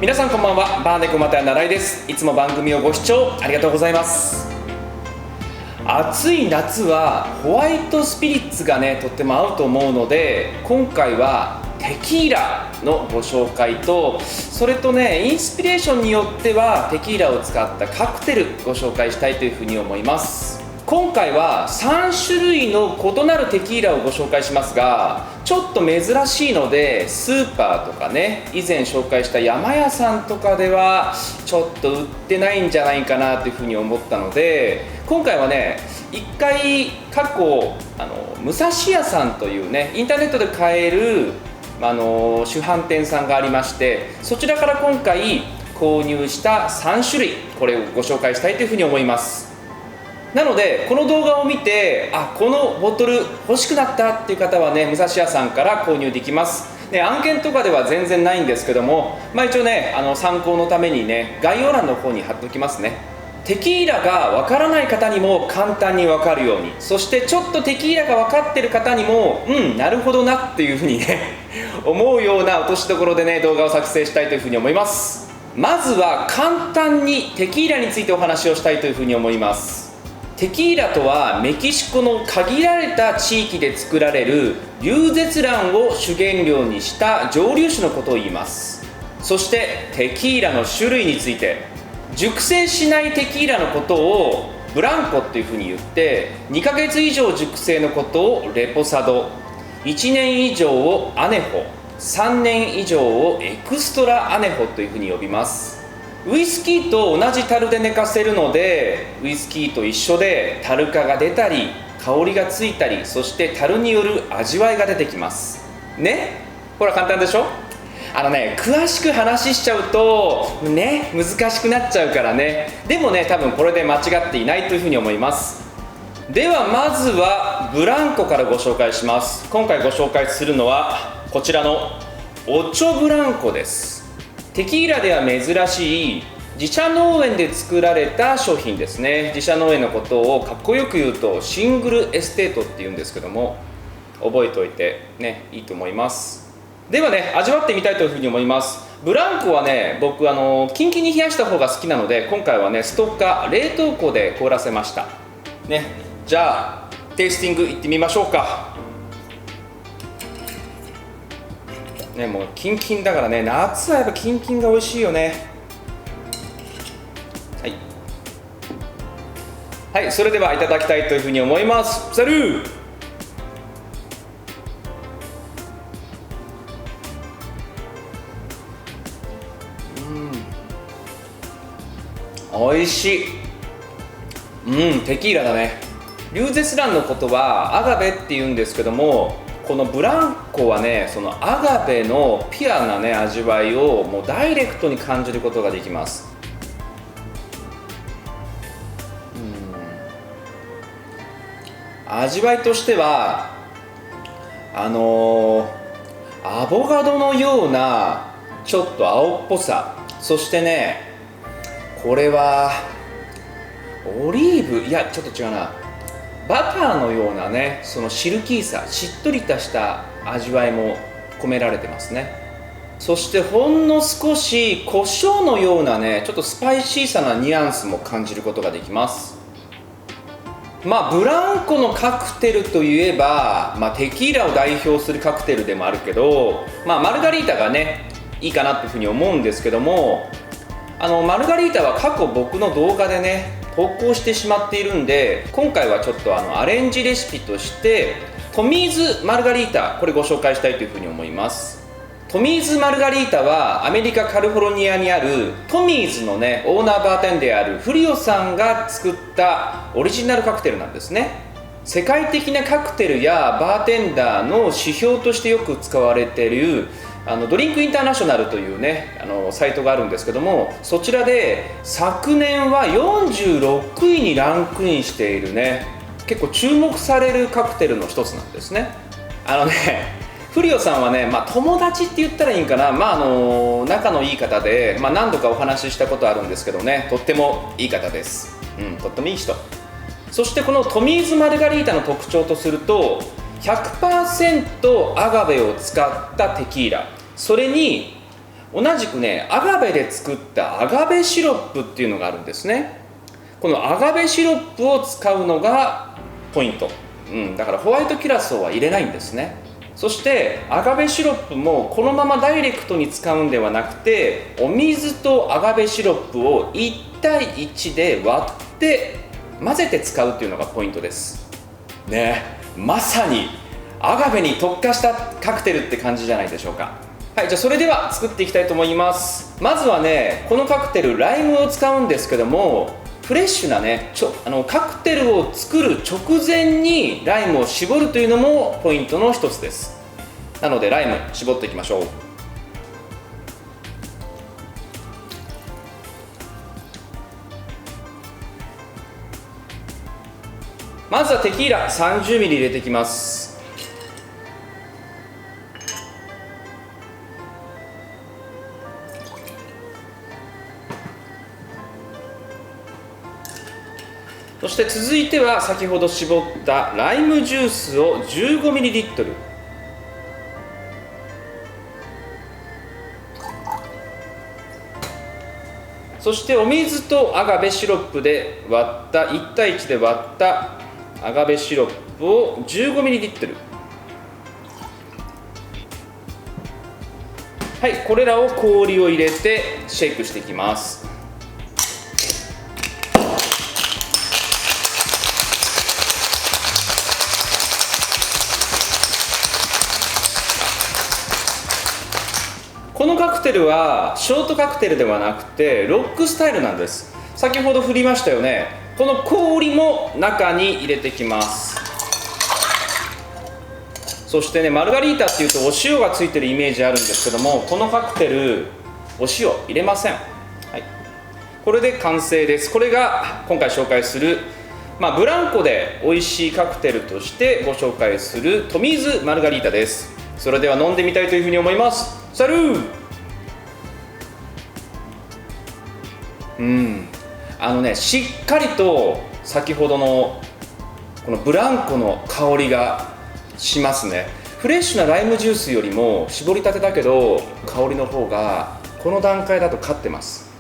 皆さんこんばんは。バーネコマタヤナライです。いつも番組をご視聴ありがとうございます。暑い夏はホワイトスピリッツがねとっても合うと思うので、今回はテキーラのご紹介と、それとねインスピレーションによってはテキーラを使ったカクテルご紹介したいというふうに思います。今回は3種類の異なるテキーラをご紹介しますが、ちょっと珍しいのでスーパーとかね、以前紹介した山屋さんとかではちょっと売ってないんじゃないかなというふうに思ったので、今回はね一回過去武蔵屋さんというねインターネットで買える主販店さんがありまして、そちらから今回購入した3種類、これをご紹介したいというふうに思います。なのでこの動画を見て、このボトル欲しくなったっていう方はね、武蔵屋さんから購入できます。案件とかでは全然ないんですけども、一応ね参考のためにね概要欄の方に貼っておきますね。テキーラがわからない方にも簡単にわかるように、そしてちょっとテキーラが分かってる方にもなるほどなっていうふうにね思うような落としどころでね動画を作成したいというふうに思います。まずは簡単にテキーラについてお話をしたいというふうに思います。テキーラとはメキシコの限られた地域で作られるリュウゼツランを主原料にした蒸留酒のことを言います。そしてテキーラの種類について、熟成しないテキーラのことをブランコっていうふうに言って、2ヶ月以上熟成のことをレポサド、1年以上をアネホ、3年以上をエクストラアネホというふうに呼びます。ウイスキーと同じ樽で寝かせるので、ウイスキーと一緒で樽化が出たり香りがついたり、そして樽による味わいが出てきますね。ほら簡単でしょ。詳しく話しちゃうとね難しくなっちゃうからね。でもね多分これで間違っていないというふうに思います。ではまずはブランコからご紹介します。今回ご紹介するのはこちらのオチョブランコです。テキーラでは珍しい自社農園で作られた商品ですね。自社農園のことをかっこよく言うとシングルエステートっていうんですけども、覚えておいてねいいと思います。ではね味わってみたいというふうに思います。ブランコはね僕キンキンに冷やした方が好きなので、今回はねストッカー冷凍庫で凍らせましたね。じゃあテイスティングいってみましょうかね。もうキンキンだからね、夏はやっぱキンキンが美味しいよね。はい、それではいただきたいというふうに思います。サルー。美味しい。テキーラだね。リュウゼツランのことはアガベって言うんですけども、このブランコはねそのアガベのピュアなね味わいをもうダイレクトに感じることができます。味わいとしてはアボカドのようなちょっと青っぽさ、そしてねこれはオリーブ、いやちょっと違うな、バターのようなねそのシルキーさ、しっとりとした味わいも込められてますね。そしてほんの少し胡椒のようなねちょっとスパイシーさなニュアンスも感じることができます。ブランコのカクテルといえば、テキーラを代表するカクテルでもあるけど、マルガリータがねいいかなというふうに思うんですけども、マルガリータは過去僕の動画でね投稿してしまっているんで、今回はちょっとアレンジレシピとしてトミーズマルガリータ、これご紹介したいというふうに思います。トミーズマルガリータはアメリカカリフォルニアにあるトミーズのねオーナーバーテンであるフリオさんが作ったオリジナルカクテルなんですね。世界的なカクテルやバーテンダーの指標としてよく使われているドリンクインターナショナルというねサイトがあるんですけども、そちらで昨年は46位にランクインしているね結構注目されるカクテルの一つなんですね。フリオさんはね、友達って言ったらいいんかな、仲のいい方で、何度かお話ししたことあるんですけどね、とってもいい方です。とってもいい人。そしてこのトミーズマルガリータの特徴とすると 100% アガベを使ったテキーラ、それに同じくねアガベで作ったアガベシロップっていうのがあるんですね。このアガベシロップを使うのがポイント、だからホワイトキュラソーは入れないんですね。そしてアガベシロップもこのままダイレクトに使うんではなくて、お水とアガベシロップを1対1で割って混ぜて使うっていうのがポイントですね。まさにアガベに特化したカクテルって感じじゃないでしょうか。はい、じゃあそれでは作っていきたいと思います。まずはねこのカクテルライムを使うんですけども、フレッシュなねカクテルを作る直前にライムを絞るというのもポイントの一つです。なのでライム絞っていきましょう。まずはテキーラ 30ml 入れていきます。そして続いては先ほど絞ったライムジュースを 15ml、 そしてお水とアガベシロップで割った1対1で割ったアガベシロップを 15ml、 はい、これらを氷を入れてシェイクしていきます。このカクテルはショートカクテルではなくてロックスタイルなんです。先ほど振りましたよね。この氷も中に入れてきます。そしてねマルガリータっていうとお塩がついてるイメージあるんですけども、このカクテルお塩入れません。はい、これで完成です。これが今回紹介する、ブランコで美味しいカクテルとしてご紹介するトミーズマルガリータです。それでは飲んでみたいというふうに思います。サルー。しっかりと先ほどのこのブランコの香りがしますね。フレッシュなライムジュースよりも絞りたてだけど香りの方がこの段階だと勝ってます。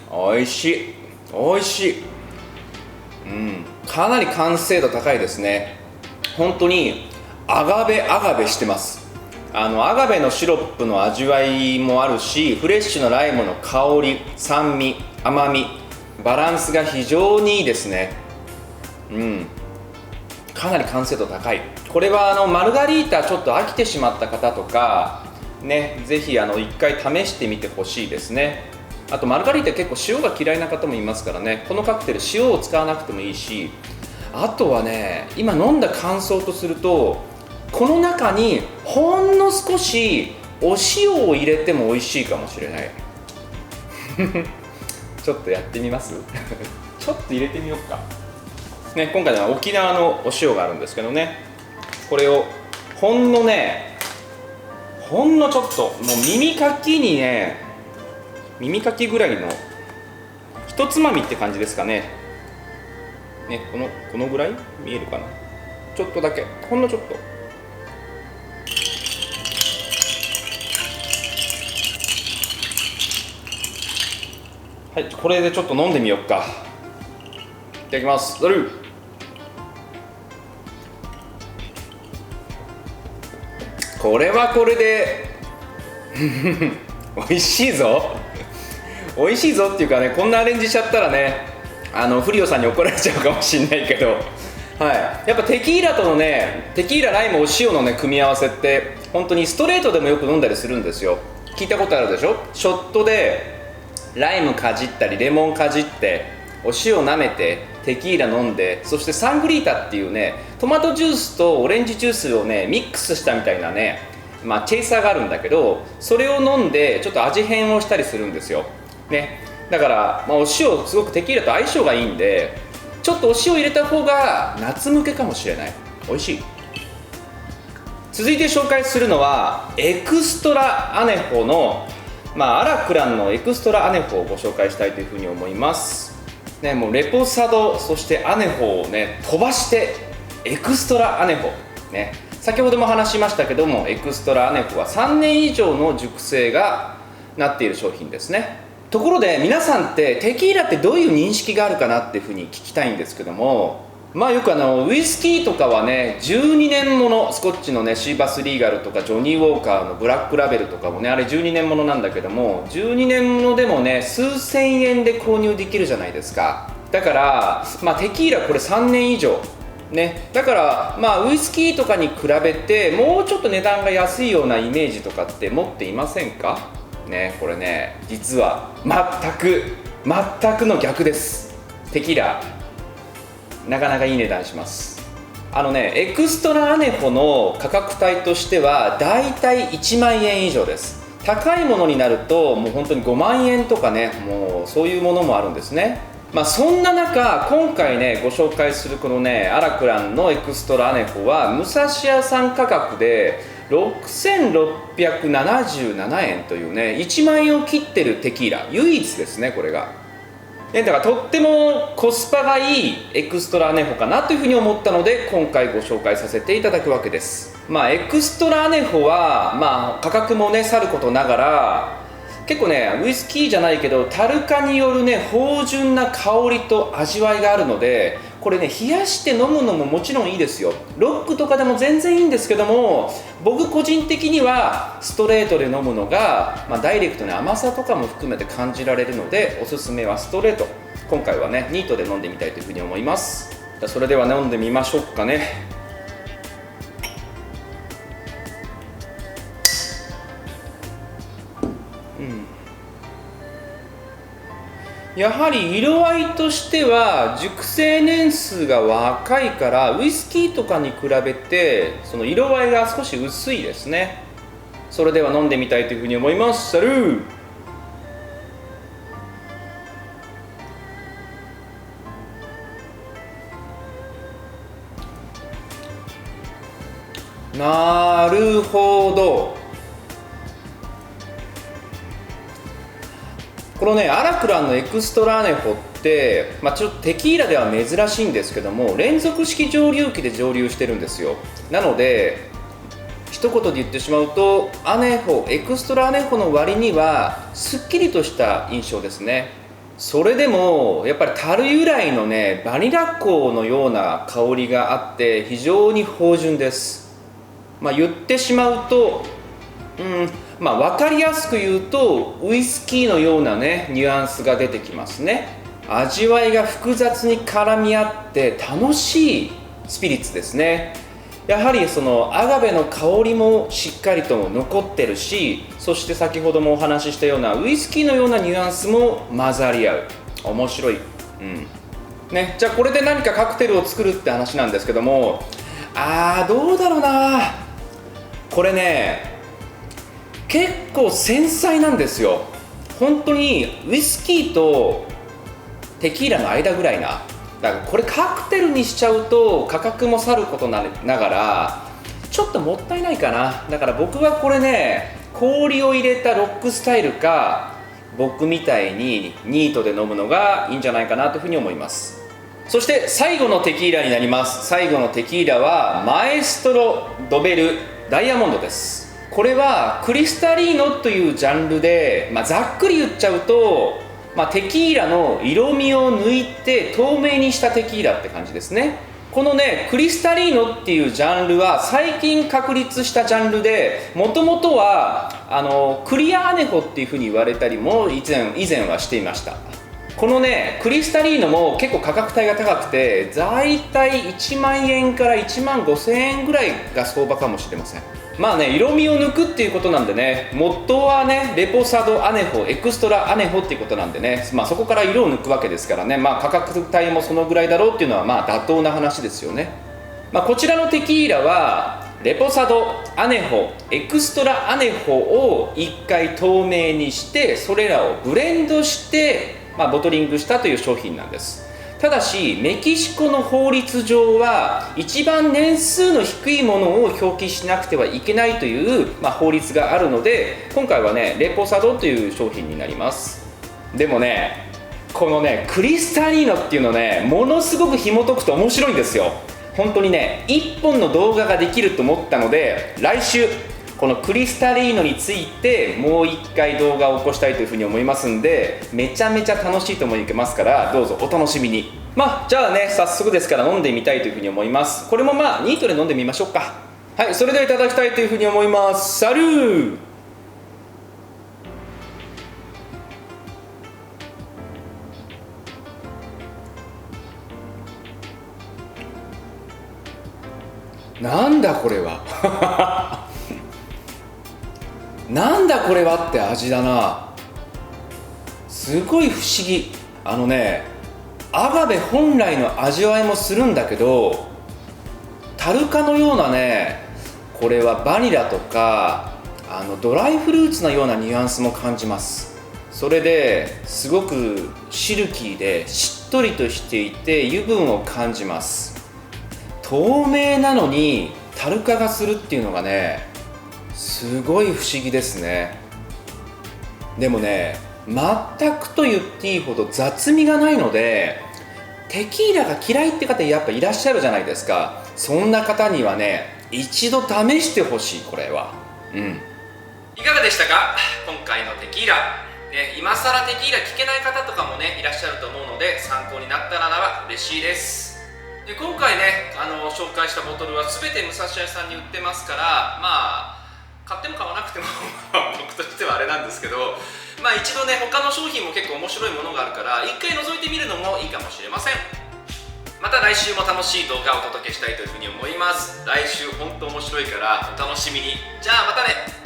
おいしいおいしい。かなり完成度高いですね。本当にアガベしてます。アガベのシロップの味わいもあるし、フレッシュなライムの香り、酸味、甘み、バランスが非常にいいですね。かなり完成度高い。これはマルガリータちょっと飽きてしまった方とかね、ぜひ一回試してみてほしいですね。あとマルガリータ結構塩が嫌いな方もいますからね、このカクテル塩を使わなくてもいいし、あとはね今飲んだ感想とすると、この中にほんの少しお塩を入れても美味しいかもしれないちょっとやってみますちょっと入れてみようかね。今回は沖縄のお塩があるんですけどね、これをほんのちょっともう耳かきにね、耳かきぐらいの一つまみって感じですかね。このぐらい見えるかな。ちょっとだけ、ほんのちょっと。はい、これでちょっと飲んでみようか。いただきます。これはこれで美味しいぞ美味しいぞっていうかね、こんなアレンジしちゃったらねフリオさんに怒られちゃうかもしれないけど、やっぱテキーラとのね、テキーラ、ライム、お塩のね組み合わせって本当にストレートでもよく飲んだりするんですよ。聞いたことあるでしょ。ショットでライムかじったりレモンかじってお塩舐めてテキーラ飲んで、そしてサングリータっていうねトマトジュースとオレンジジュースをねミックスしたみたいなね、チェイサーがあるんだけど、それを飲んでちょっと味変をしたりするんですよね。だから、お塩すごくテキーラと相性がいいんで、ちょっとお塩入れた方が夏向けかもしれない。美味しい。続いて紹介するのはエクストラアネホの、アラクランのエクストラアネホをご紹介したいというふうに思いますね。もうレポサド、そしてアネホをね飛ばしてエクストラアネホね、先ほども話しましたけども、エクストラアネホは3年以上の熟成がなっている商品ですね。ところで皆さんってテキーラってどういう認識があるかなっていうふうに聞きたいんですけども、よくウイスキーとかはね、12年もの、スコッチのね、シーバスリーガルとかジョニーウォーカーのブラックラベルとかもね、あれ12年ものなんだけども、12年ものでもね、数千円で購入できるじゃないですか。だから、テキーラこれ3年以上ね、だからウイスキーとかに比べてもうちょっと値段が安いようなイメージとかって持っていませんかね。これね、実は全くの逆です。テキーラなかなかいい値段します。エクストラアネホの価格帯としてはだいたい1万円以上です。高いものになるともう本当に5万円とかね、もうそういうものもあるんですね。そんな中、今回ねご紹介するこのねアラクランのエクストラアネホは武蔵屋さん価格で6677円というね、1万円を切ってるテキーラ、唯一ですねこれが。だからとってもコスパがいいエクストラアネホかなというふうに思ったので今回ご紹介させていただくわけです。エクストラアネホは価格もねさることながら、結構ねウイスキーじゃないけど樽化によるね芳醇な香りと味わいがあるので、これね冷やして飲むのももちろんいいですよ。ロックとかでも全然いいんですけども、僕個人的にはストレートで飲むのが、ダイレクトに甘さとかも含めて感じられるので、おすすめはストレート。今回はねニートで飲んでみたいというふうに思います。それでは飲んでみましょうかね。やはり色合いとしては熟成年数が若いから、ウイスキーとかに比べてその色合いが少し薄いですね。それでは飲んでみたいというふうに思います。サルー。なるほど。このねアラクランのエクストラアネホって、ちょっとテキーラでは珍しいんですけども、連続式蒸留機で蒸留してるんですよ。なので一言で言ってしまうと、アネホエクストラアネホの割にはすっきりとした印象ですね。それでもやっぱり樽由来のねバニラ香のような香りがあって非常に芳醇です。言ってしまうと分かりやすく言うとウイスキーのようなねニュアンスが出てきますね。味わいが複雑に絡み合って楽しいスピリッツですね。やはりそのアガベの香りもしっかりと残ってるし、そして先ほどもお話ししたようなウイスキーのようなニュアンスも混ざり合う。面白い。ね、じゃあこれで何かカクテルを作るって話なんですけども、どうだろうな。これね結構繊細なんですよ。本当にウイスキーとテキーラの間ぐらいな。だからこれカクテルにしちゃうと価格もさることながらちょっともったいないかな。だから僕はこれね、氷を入れたロックスタイルか僕みたいにニートで飲むのがいいんじゃないかなというふうに思います。そして最後のテキーラになります。最後のテキーラはマエストロドベルダイヤモンドです。これはクリスタリーノというジャンルで、ざっくり言っちゃうと、テキーラの色味を抜いて透明にしたテキーラって感じですね。このねクリスタリーノっていうジャンルは最近確立したジャンルで、もともとはクリアアネホっていうふうに言われたりも以前はしていました。このねクリスタリーノも結構価格帯が高くて、だいたい1万円から1万5千円ぐらいが相場かもしれません。色味を抜くっていうことなんでね、元はねレポサドアネホエクストラアネホっていうことなんでね、そこから色を抜くわけですからね、価格帯もそのぐらいだろうっていうのは妥当な話ですよね。こちらのテキーラはレポサドアネホエクストラアネホを1回透明にして、それらをブレンドしてボトリングしたという商品なんです。ただしメキシコの法律上は一番年数の低いものを表記しなくてはいけないという、法律があるので、今回はねレポサドという商品になります。でもねこのねクリスタリーノっていうのね、ものすごく紐解くと面白いんですよ。本当にね1本の動画ができると思ったので、来週このクリスタリーノについてもう1回動画を起こしたいというふうに思いますんで、めちゃめちゃ楽しいと思いますから、どうぞお楽しみに。じゃあね、早速ですから飲んでみたいというふうに思います。これもニートで飲んでみましょうか。はい、それではいただきたいというふうに思います。サルー。なんだこれはなんだこれはって味だな。すごい不思議。アガベ本来の味わいもするんだけど、タルカのようなね、これはバニラとかドライフルーツのようなニュアンスも感じます。それですごくシルキーでしっとりとしていて油分を感じます。透明なのにタルカがするっていうのがね、すごい不思議ですね。でもね、全くと言っていいほど雑味がないので、テキーラが嫌いって方やっぱいらっしゃるじゃないですか。そんな方にはね、一度試してほしい。これはいかがでしたか、今回のテキーラ、今更テキーラ聞けない方とかもねいらっしゃると思うので、参考になったらなら嬉しいです。で今回ね紹介したボトルは全て武蔵屋さんに売ってますから、買っても買わなくても僕としてはあれなんですけど、一度ね他の商品も結構面白いものがあるから一回覗いてみるのもいいかもしれません。また来週も楽しい動画をお届けしたいというふうに思います。来週本当面白いからお楽しみに。じゃあまたね。